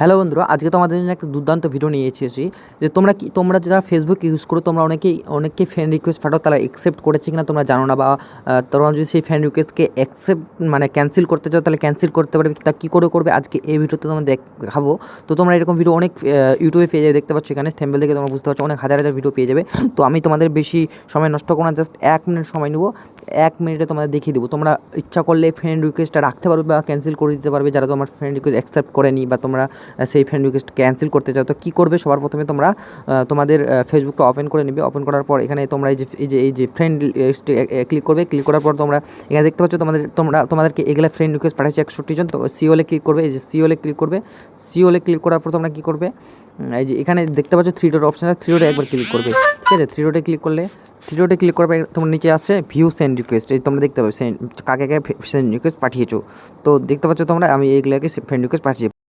Hello বন্ধুরা, আজকে তোমাদের জন্য একটা দুর্দান্ত ভিডিও নিয়ে এসেছি যে তোমরা যারা ফেসবুক ইউজ করো তোমরা অনেকেই ফ্রেন্ড রিকোয়েস্ট পাঠাও, তারা অ্যাকসেপ্ট করেছে কিনা তোমরা জানো না, বা তোমরা যদি সেই ফ্রেন্ড রিকোয়েস্টকে অ্যাকসেপ্ট মানে ক্যান্সেল করতে চাও তাহলে ক্যান্সেল করতে পারবে। তা কী করে করবে আজকে এই ভিডিওতে তোমরা দেখাবো। তো তোমরা এরকম ভিডিও অনেক ইউটিউবে পেয়ে যাবে, দেখতে পাচ্ছ এখানে থ্যাম্বনেল দেখে তোমরা বুঝতে পারছো অনেক হাজার হাজার ভিডিও পেয়ে যাবে। তো আমি তোমাদের বেশি সময় নষ্ট করবো না, জাস্ট 1 মিনিট সময় নেবো, 1 মিনিটে তোমাদের দেখিয়ে দেবো। তোমরা ইচ্ছা করলে ফ্রেন্ড রিকোয়েস্টটা রাখতে পারবে বা ক্যান্সেল করে দিতে পারবে যারা তোমার ফ্রেন্ড রিকোয়েস্ট অ্যাকসেপ্ট করেনি, বা তোমরা সেই ফ্রেন্ড রিকোয়েস্ট ক্যান্সেল করতে চাও। তো কী করবে, সবার প্রথমে তোমরা তোমাদের ফেসবুকটা ওপেন করে নেবে। ওপেন করার পর এখানে তোমরা এই যে ফ্রেন্ড ক্লিক করবে। ক্লিক করার পর তোমরা এখানে দেখতে পাচ্ছ তোমাদেরকে এগুলো ফ্রেন্ড রিকোয়েস্ট পাঠাচ্ছে 61 জন। তো সিওলে ক্লিক করবে, এই যে সিওলে ক্লিক করবে। সিওলে ক্লিক করার পর তোমরা কী করবে, এই যে এখানে দেখতে পাচ্ছ 3 ডট অপশন আছে, 3 ডটে একবার ক্লিক করবে। ঠিক আছে, 3 ডটে ক্লিক করলে 3 ডটে ক্লিক করার পর তোমার নিচে আসছে ভিউ সেন্ড রিকোয়েস্ট। এই তোমরা দেখতে পাবে কাকে কাকে সেন্ড রিকোয়েস্ট পাঠিয়েছো। তো দেখতে পাচ্ছ তোমরা আমি এইগুলোকে ফ্রেন্ড রিকোয়েস্ট পাঠিয়েছি।